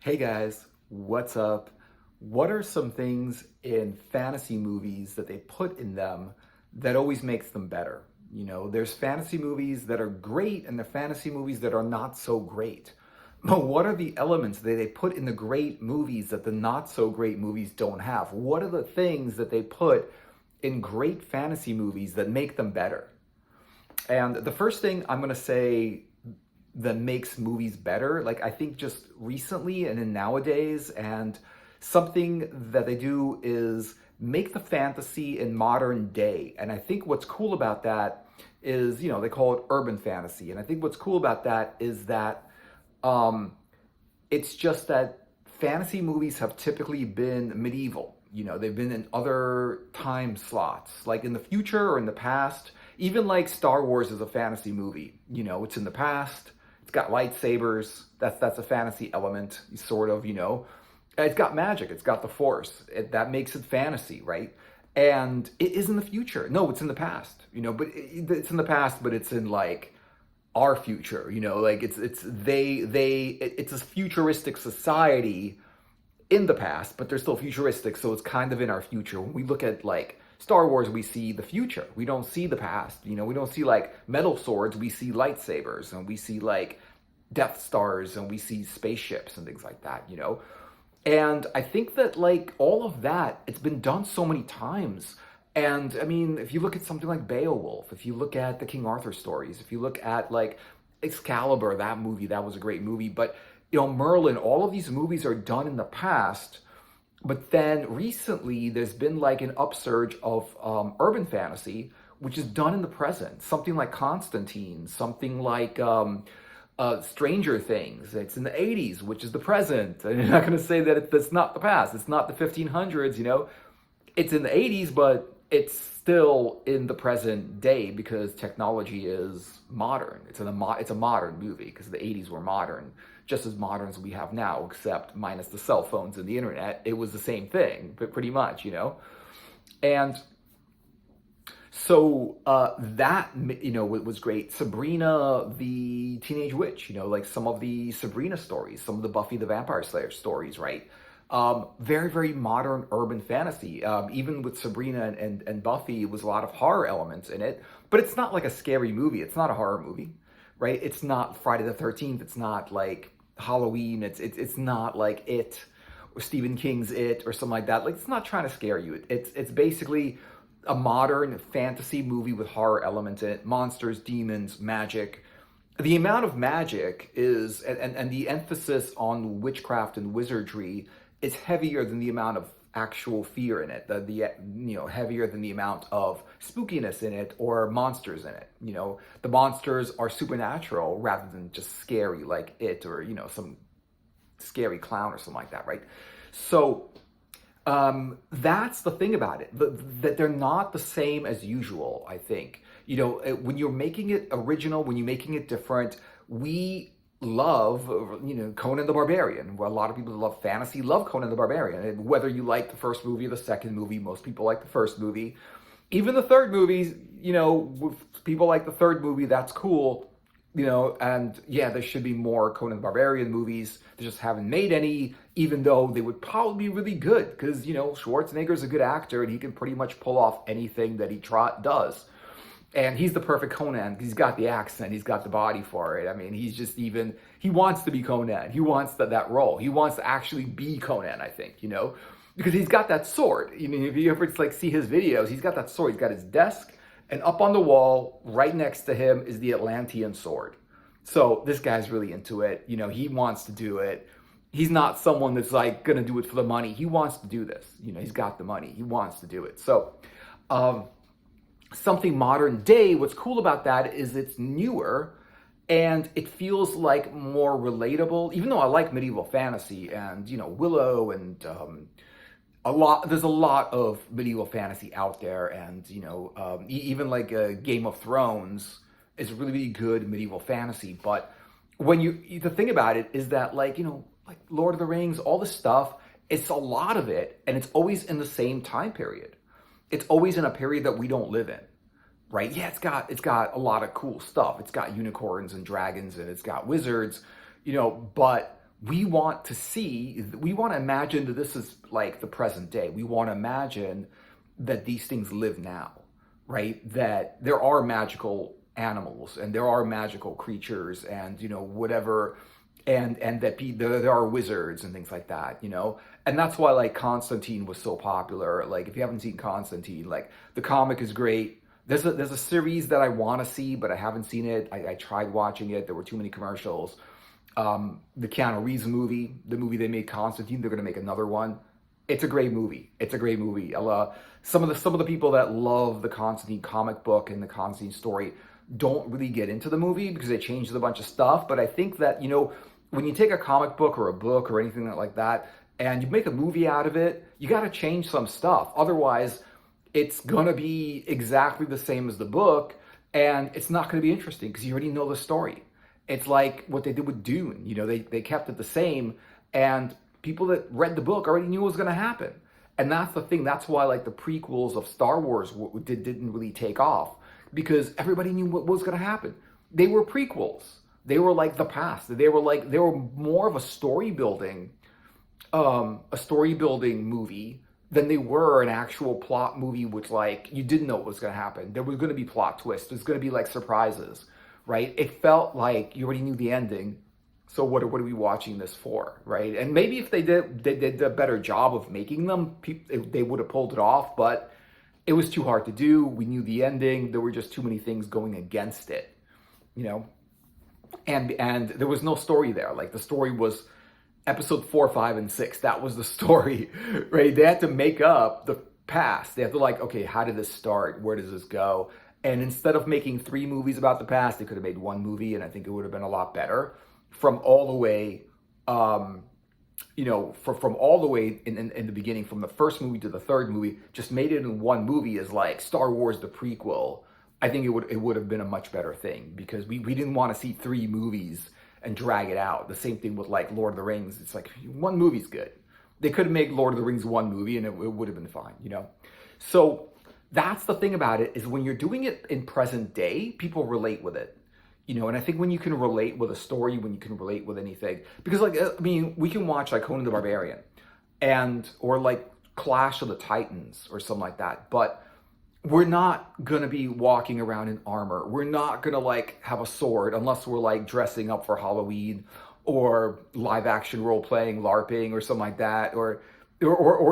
Hey guys, what's up? What are some things in fantasy movies that they put in them that always makes them better? There's fantasy movies that are great and the fantasy movies that are not so great. But what are the elements that they put in the great movies that the not so great movies don't have? What are the things that they put in great fantasy movies that make them better? And the first thing I'm going to say that makes movies better, like I think just recently and in nowadays, and something that they do is make the fantasy in modern day. And I think what's cool about that is, they call it urban fantasy. And I think what's cool about that is that um, it's just that fantasy movies have typically been medieval. They've been in other time slots, like in the future or in the past. Even like Star Wars is a fantasy movie. It's in the past. It's got lightsabers. That's a fantasy element, sort of. It's got magic. It's got the Force. That makes it fantasy, right? And it is in the future. No, it's in the past. But it's in the past, but it's in like our future. Like it's a futuristic society in the past, but they're still futuristic, so it's kind of in our future. When we look at like Star Wars, we see the future. We don't see the past. We don't see like metal swords. We see lightsabers, and we see like Death Stars, and we see spaceships and things like that. And I think that like all of that, it's been done so many times. And I mean, if you look at something like Beowulf, if you look at the King Arthur stories, if you look at like Excalibur, that movie, that was a great movie. But Merlin, all of these movies are done in the past, but then recently there's been like an upsurge of urban fantasy, which is done in the present. Something like Constantine, something like Stranger Things. It's in the 80s, which is the present. And you're not going to say that it's not the past. It's not the 1500s. It's in the 80s, but it's still in the present day because technology is modern. It's a modern movie because the 80s were modern, just as modern as we have now, except minus the cell phones and the internet. It was the same thing, but pretty much. And so that was great. Sabrina the Teenage Witch, like some of the Sabrina stories, some of the Buffy the Vampire Slayer stories, right? Very, very modern urban fantasy. Even with Sabrina and Buffy, it was a lot of horror elements in it, but it's not like a scary movie. It's not a horror movie, right? It's not Friday the 13th. It's not like Halloween. It's not like It or Stephen King's It or something like that. Like, it's not trying to scare you. It's basically a modern fantasy movie with horror elements in it. Monsters, demons, magic. The amount of magic is, and the emphasis on witchcraft and wizardry is heavier than the amount of actual fear in it, heavier than the amount of spookiness in it or monsters in it. The monsters are supernatural rather than just scary like It or, some scary clown or something like that, right? So that's the thing about it, that they're not the same as usual, I think. When you're making it original, when you're making it different, we love, Conan the Barbarian. Well, a lot of people who love fantasy love Conan the Barbarian. And whether you like the first movie or the second movie, most people like the first movie. Even the third movie, if people like the third movie, that's cool. And yeah, there should be more Conan the Barbarian movies. They just haven't made any, even though they would probably be really good because, Schwarzenegger's a good actor and he can pretty much pull off anything that he does. And he's the perfect Conan. He's got the accent. He's got the body for it. I mean, he wants to be Conan. He wants that role. He wants to actually be Conan, I think, because he's got that sword. If you ever see his videos, he's got that sword. He's got his desk, and up on the wall, right next to him, is the Atlantean sword. So this guy's really into it. He wants to do it. He's not someone that's like going to do it for the money. He wants to do this. He's got the money. He wants to do it. So, something modern day, what's cool about that is it's newer and it feels like more relatable, even though I like medieval fantasy and, Willow and there's a lot of medieval fantasy out there. And, even like Game of Thrones is really good medieval fantasy. But the thing about it is that like Lord of the Rings, all this stuff, it's a lot of it. And it's always in the same time period. It's always in a period that we don't live in, right? Yeah, it's got a lot of cool stuff. It's got unicorns and dragons and it's got wizards, but we want to imagine that this is like the present day. We want to imagine that these things live now, right? That there are magical animals and there are magical creatures and, whatever, and that there are wizards and things like that. And that's why like Constantine was so popular. Like if you haven't seen Constantine, like the comic is great. There's a series that I want to see, but I haven't seen it. I tried watching it. There were too many commercials. The Keanu Reeves movie, the movie they made Constantine, they're going to make another one. It's a great movie. It's a great movie. Some of the people that love the Constantine comic book and the Constantine story don't really get into the movie because they changed a bunch of stuff. But I think that, when you take a comic book or a book or anything like that and you make a movie out of it, you got to change some stuff. Otherwise, it's going to be exactly the same as the book and it's not going to be interesting because you already know the story. It's like what they did with Dune. They kept it the same and people that read the book already knew what was going to happen. And that's the thing. That's why like the prequels of Star Wars didn't really take off because everybody knew what was going to happen. They were prequels. They were like the past. They were more of a story building movie than they were an actual plot movie, which like you didn't know what was going to happen. There was going to be plot twists. There's going to be like surprises. Right? It felt like you already knew the ending. So what are we watching this for? Right? And maybe if they did a better job of making them, they would have pulled it off, but it was too hard to do. We knew the ending. There were just too many things going against it, and there was no story there. Like the story was episode 4, 5, and 6. That was the story, right? They had to make up the past. They had to like, okay, how did this start? Where does this go? And instead of making 3 movies about the past, they could have made 1 movie, and I think it would have been a lot better. From all the way, from all the way in the beginning, from the first movie to the third movie, just made it in 1 movie as like Star Wars the prequel. I think it would have been a much better thing because we didn't want to see 3 movies and drag it out. The same thing with like Lord of the Rings. It's like 1 movie's good. They could have made Lord of the Rings 1 movie and it would have been fine, So that's the thing about it is when you're doing it in present day, people relate with it. And I think when you can relate with a story, when you can relate with anything, because like, we can watch like Conan the Barbarian or like Clash of the Titans or something like that, but we're not going to be walking around in armor. We're not going to like have a sword unless we're like dressing up for Halloween or live action role playing, LARPing or something like that, or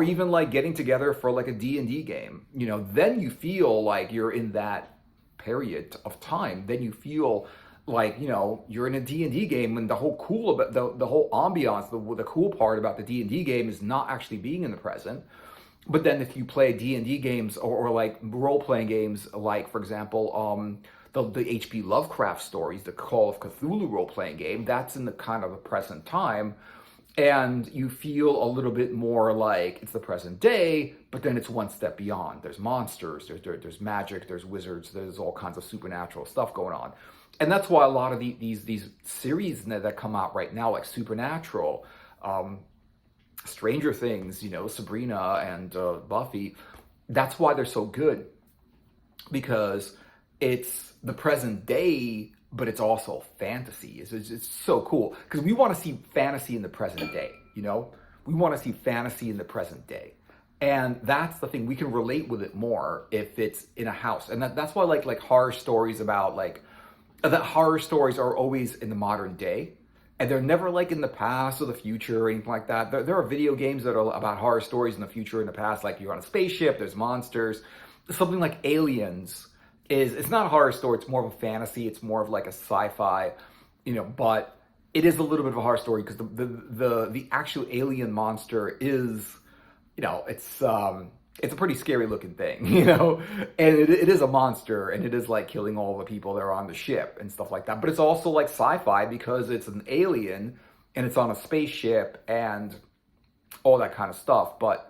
even like getting together for like a D&D game. Then you feel like you're in that period of time. Then you feel like, you're in a D&D game, and the whole the whole ambiance, the cool part about the D&D game is not actually being in the present. But then if you play D&D games or like role-playing games, like, for example, the H.P. Lovecraft stories, the Call of Cthulhu role-playing game, that's in the kind of a present time. And you feel a little bit more like it's the present day, but then it's one step beyond. There's monsters, there's magic, there's wizards, there's all kinds of supernatural stuff going on. And that's why a lot of these series that come out right now, like Supernatural, Stranger Things, Sabrina and Buffy, that's why they're so good. Because it's the present day, but it's also fantasy. It's so cool. Because we want to see fantasy in the present day, We want to see fantasy in the present day. And that's the thing. We can relate with it more if it's in a house. And that's why like horror stories about like, that horror stories are always in the modern day. And they're never like in the past or the future or anything like that. There are video games that are about horror stories in the future and the past. Like you're on a spaceship, there's monsters. Something like Aliens it's not a horror story. It's more of a fantasy. It's more of like a sci-fi, but it is a little bit of a horror story because the actual alien monster is, it's a pretty scary looking thing, and it is a monster, and it is like killing all the people that are on the ship and stuff like that. But it's also like sci-fi because it's an alien and it's on a spaceship and all that kind of stuff. But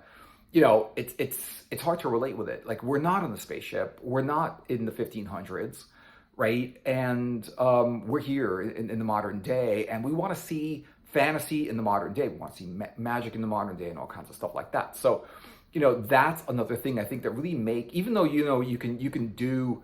it's hard to relate with it. Like we're not on the spaceship, we're not in the 1500s, right? And we're here in the modern day, and we want to see fantasy in the modern day. We want to see magic in the modern day and all kinds of stuff like that. So that's another thing I think that really even though, you can do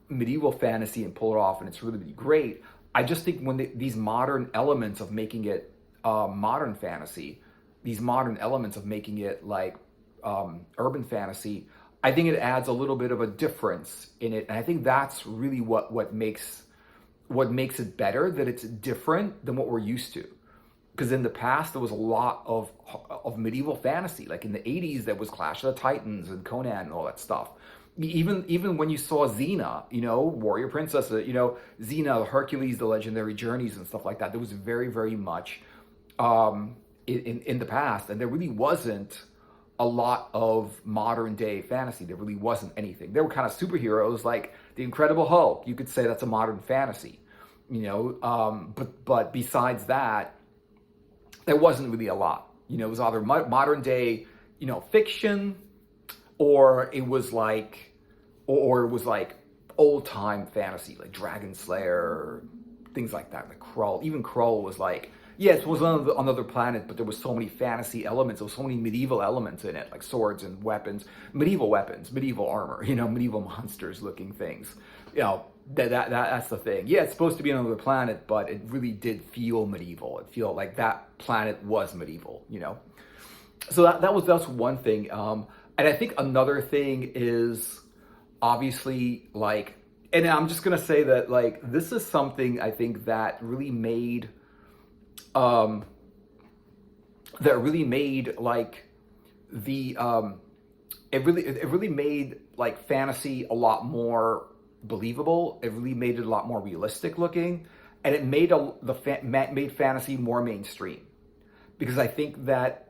medieval fantasy and pull it off and it's really, really great, I just think when these modern elements of making it modern fantasy, these modern elements of making it like urban fantasy, I think it adds a little bit of a difference in it, and I think that's really what makes it better, that it's different than what we're used to. Because in the past there was a lot of medieval fantasy, like in the 80s there was Clash of the Titans and Conan and all that stuff. Even when you saw Xena, Warrior Princess, Xena, Hercules, the Legendary Journeys and stuff like that, there was very, very much in the past, and there really wasn't a lot of modern day fantasy. There really wasn't anything. There were kind of superheroes like the Incredible Hulk. You could say that's a modern fantasy, but besides that, there wasn't really a lot. It was either modern day, fiction, or it was like old time fantasy, like Dragon Slayer, things like that, like Krull. Even Krull was like, yes, it was on another planet, but there was so many fantasy elements, there was so many medieval elements in it, like swords and weapons, medieval armor, medieval monsters looking things. That's the thing. Yeah, it's supposed to be on another planet, but it really did feel medieval. It felt like that planet was medieval, So that's one thing. And I think another thing is obviously like, and I'm just gonna say that like this is something I think that really made like the it really made like fantasy a lot more believable. It really made it a lot more realistic looking, and it made made fantasy more mainstream. Because I think that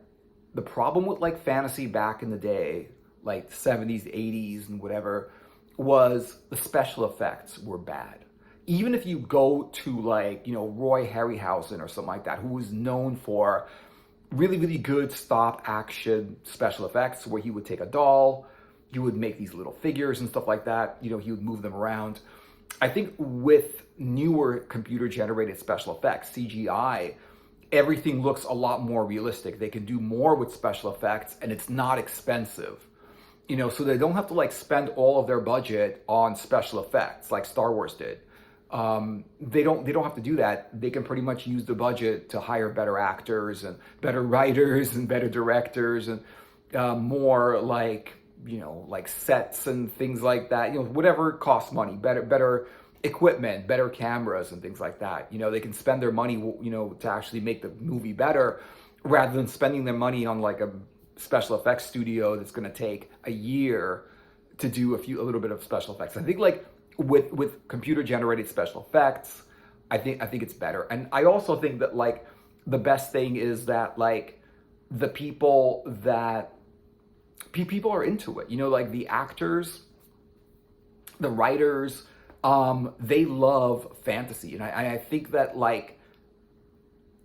the problem with like fantasy back in the day, like 70s, 80s, and whatever, was the special effects were bad. Even if you go to like, Roy Harryhausen or something like that, who was known for really, really good stop action special effects, where he would take a doll, he would make these little figures and stuff like that, he would move them around. I think with newer computer generated special effects, CGI, everything looks a lot more realistic. They can do more with special effects, and it's not expensive. So they don't have to like spend all of their budget on special effects like Star Wars did. They don't have to do that. They can pretty much use the budget to hire better actors and better writers and better directors and more like like sets and things like that. Whatever costs money, better equipment, better cameras and things like that. They can spend their money to actually make the movie better, rather than spending their money on like a special effects studio that's going to take a year to do a little bit of special effects. I think like with computer generated special effects, I think it's better. And I also think that like the best thing is that like the people are into it, like the actors, the writers, they love fantasy. And I think that like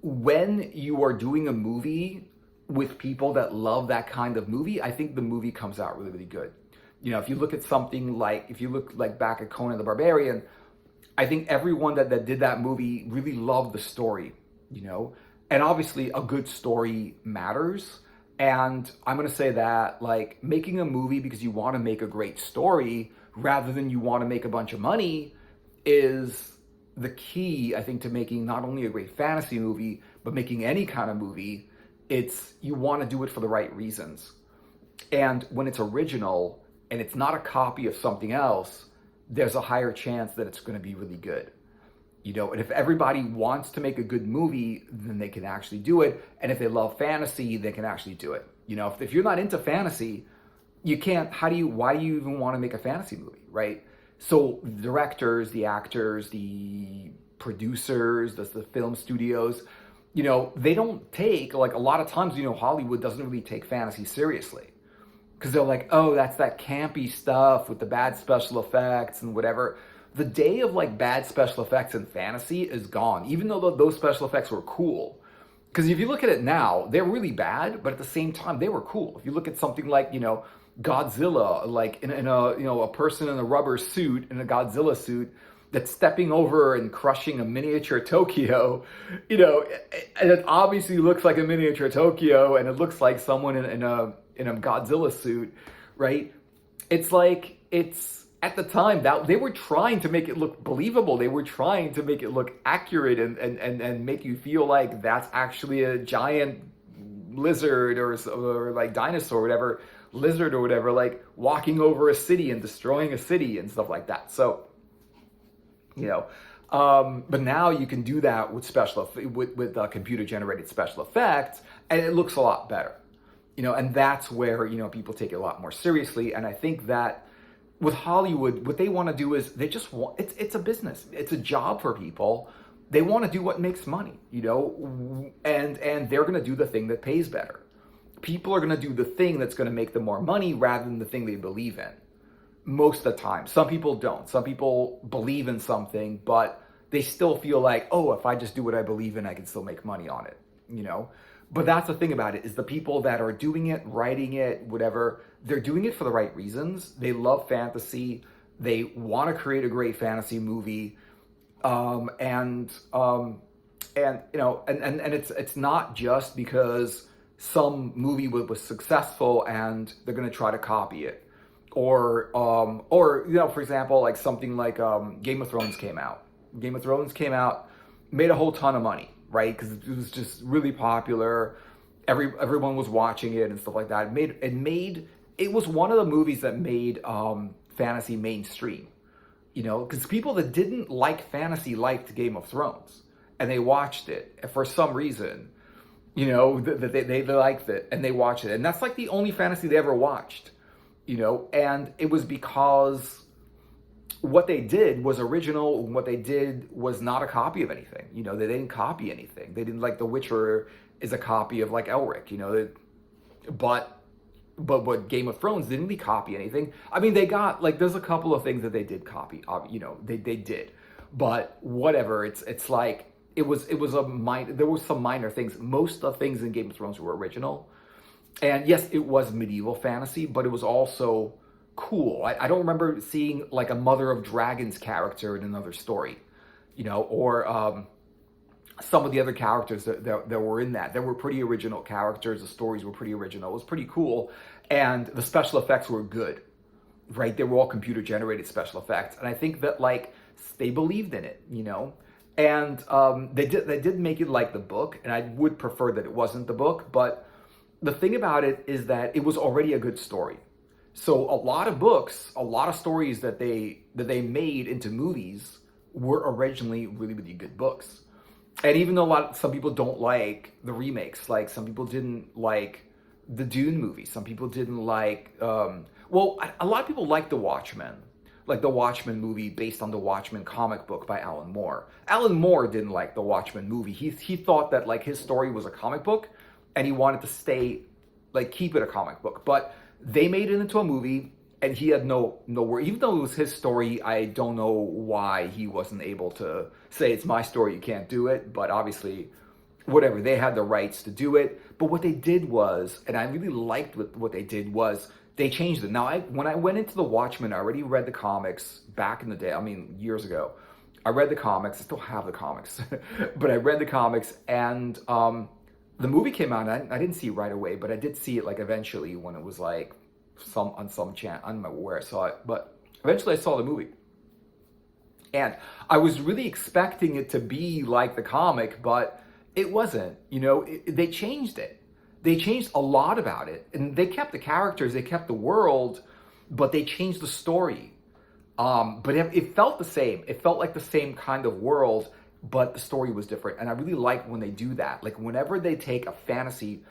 when you are doing a movie with people that love that kind of movie, I think the movie comes out really, really good. If you look at something like, if you look like back at Conan the Barbarian, I think everyone that did that movie really loved the story, and obviously a good story matters. And I'm going to say that like making a movie because you want to make a great story rather than you want to make a bunch of money is the key, I think, to making not only a great fantasy movie, but making any kind of movie. It's you want to do it for the right reasons. And when it's original and it's not a copy of something else, there's a higher chance that it's going to be really good. And if everybody wants to make a good movie, then they can actually do it. And if they love fantasy, they can actually do it. If you're not into fantasy, you can't, why do you even want to make a fantasy movie, right? So the directors, the actors, the producers, the film studios, they don't take, like a lot of times, Hollywood doesn't really take fantasy seriously. Because they're like, oh, that's that campy stuff with the bad special effects and whatever. The day of like bad special effects in fantasy is gone, even though those special effects were cool. Because if you look at it now, they're really bad, but at the same time, they were cool. If you look at something like, Godzilla, like in a, a person in a rubber suit, in a Godzilla suit, that's stepping over and crushing a miniature Tokyo, and it obviously looks like a miniature Tokyo, and it looks like someone in a Godzilla suit, right? It's like, at the time that they were trying to make it look believable. They were trying to make it look accurate and make you feel like that's actually a giant lizard or like dinosaur or whatever, lizard or whatever, like walking over a city and destroying a city and stuff like that. So, you know, but now you can do that with with computer generated special effects, and it looks a lot better, you know, and that's where, you know, people take it a lot more seriously. And I think that with Hollywood, what they want to do is they just want, it's a business, it's a job for people. They want to do what makes money, you know, and they're going to do the thing that pays better. People are going to do the thing that's going to make them more money rather than the thing they believe in. Most of the time. Some people don't. Some people believe in something, but they still feel like, oh, if I just do what I believe in, I can still make money on it, you know? But that's the thing about it, is the people that are doing it, writing it, whatever, they're doing it for the right reasons. They love fantasy. They want to create a great fantasy movie. And you know, and it's not just because some movie was successful and they're going to try to copy it. Or, you know, for example, like something like Game of Thrones came out. Game of Thrones came out, made a whole ton of money, right? Because it was just really popular. Everyone was watching it and stuff like that. It was one of the movies that made fantasy mainstream. You know, because people that didn't like fantasy liked Game of Thrones, and they watched it for some reason. You know, they liked it and they watched it, and that's like the only fantasy they ever watched. You know, and it was because what they did was original. What they did was not a copy of anything. You know, they didn't copy anything. They didn't, like The Witcher is a copy of like Elric. You know, but what Game of Thrones didn't really copy anything. I mean, they got, like, there's a couple of things that they did copy. You know, they did, but whatever. It's like there was some minor things. Most of the things in Game of Thrones were original. And yes, it was medieval fantasy, but it was also cool. I don't remember seeing like a Mother of Dragons character in another story, you know, or some of the other characters that were in that. They were pretty original characters. The stories were pretty original. It was pretty cool. And the special effects were good, right? They were all computer generated special effects. And I think that, like, they believed in it, you know? And they did make it like the book. And I would prefer that it wasn't the book, but the thing about it is that it was already a good story. So a lot of books, a lot of stories that they made into movies were originally really, really good books. And even though some people don't like the remakes, like some people didn't like the Dune movie, some people didn't like, a lot of people like The Watchmen, like the Watchmen movie based on the Watchmen comic book by Alan Moore. Alan Moore didn't like the Watchmen movie. He thought that, like, his story was a comic book, and he wanted to keep it a comic book. But they made it into a movie, and he had no word. Even though it was his story, I don't know why he wasn't able to say, it's my story, you can't do it. But obviously, whatever, they had the rights to do it. But what they did was, and I really liked what they did, was they changed it. Now, when I went into The Watchmen, I already read the comics back in the day, I mean, years ago. I read the comics, I still have the comics, but I read the comics, and the movie came out, and I didn't see it right away, but I did see it, like, eventually when it was, like, on some channel. I don't know where I saw it, but eventually I saw the movie. And I was really expecting it to be like the comic, but it wasn't. You know, they changed it. They changed a lot about it. And they kept the characters, they kept the world, but they changed the story. But it felt the same. It felt like the same kind of world, but the story was different. And I really like when they do that. Like, whenever they take a fantasy,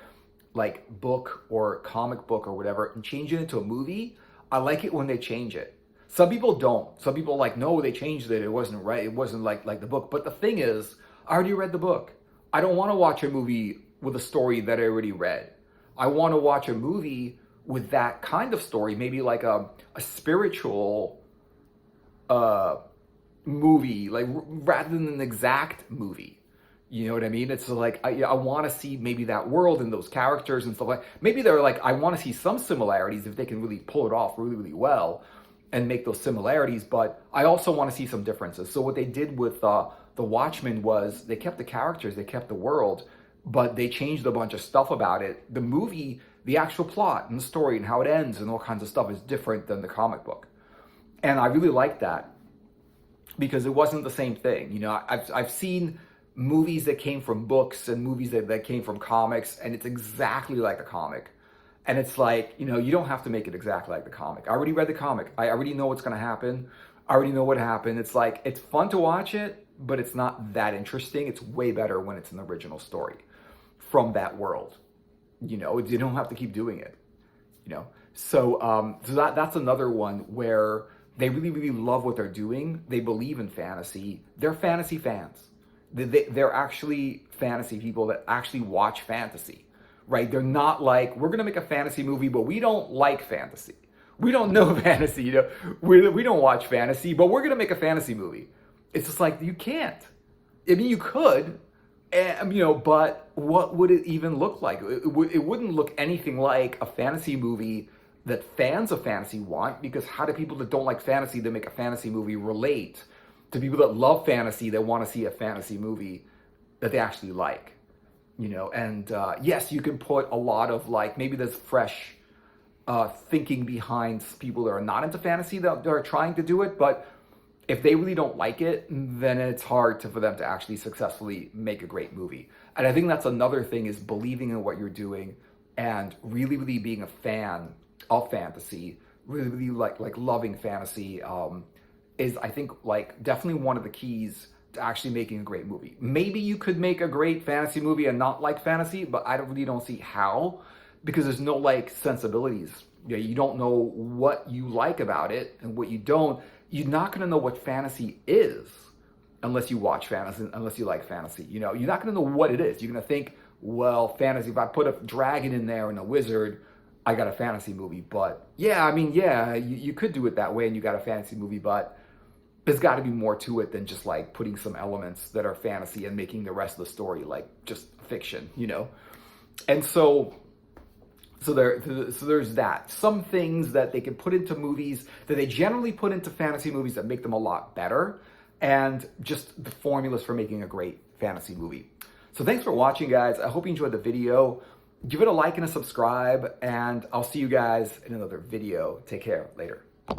like, book or comic book or whatever and change it into a movie, I like it when they change it. Some people don't. Some people are like, no, they changed it. It wasn't right. It wasn't like the book. But the thing is, I already read the book. I don't want to watch a movie with a story that I already read. I want to watch a movie with that kind of story, maybe like a spiritual movie, like, rather than an exact movie. You know what I mean? It's like, I want to see maybe that world and those characters and stuff like. Maybe they're like, I want to see some similarities if they can really pull it off really, really well and make those similarities, but I also want to see some differences. So what they did with The Watchmen was they kept the characters, they kept the world, but they changed a bunch of stuff about it. The movie, the actual plot and the story and how it ends and all kinds of stuff is different than the comic book. And I really liked that because it wasn't the same thing. You know, I've seen movies that came from books and movies that came from comics, and it's exactly like a comic. And it's like, you know, you don't have to make it exactly like the comic. I already read the comic. I already know what's going to happen. I already know what happened. It's like, it's fun to watch it, but it's not that interesting. It's way better when it's an original story from that world. You know, you don't have to keep doing it, you know? So, that's another one where they really, really love what they're doing. They believe in fantasy. They're fantasy fans. They're actually fantasy people that actually watch fantasy, right? They're not like, we're going to make a fantasy movie, but we don't like fantasy. We don't know fantasy, you know, we don't watch fantasy, but we're going to make a fantasy movie. It's just like, you can't. I mean, you could, and, you know, but what would it even look like? It wouldn't look anything like a fantasy movie that fans of fantasy want, because how do people that don't like fantasy that make a fantasy movie relate to people that love fantasy that want to see a fantasy movie that they actually like? You know, and yes, you can put a lot of like, maybe there's fresh thinking behind people that are not into fantasy that are trying to do it, but if they really don't like it, then it's hard for them to actually successfully make a great movie. And I think that's another thing, is believing in what you're doing and really, really being a fan of fantasy, really, really like loving fantasy, is, I think, like definitely one of the keys to actually making a great movie. Maybe you could make a great fantasy movie and not like fantasy, but I really don't see how, because there's no like sensibilities. You know, you don't know what you like about it and what you don't. You're not going to know what fantasy is unless you watch fantasy, unless you like fantasy. You know, you're not going to know what it is. You're going to think, well, fantasy, if I put a dragon in there and a wizard, I got a fantasy movie. But yeah, I mean, yeah, you could do it that way and you got a fantasy movie, but there's got to be more to it than just like putting some elements that are fantasy and making the rest of the story like just fiction, you know? And so there's that. Some things that they can put into movies that they generally put into fantasy movies that make them a lot better, and just the formulas for making a great fantasy movie. So thanks for watching, guys. I hope you enjoyed the video. Give it a like and a subscribe, and I'll see you guys in another video. Take care. Later.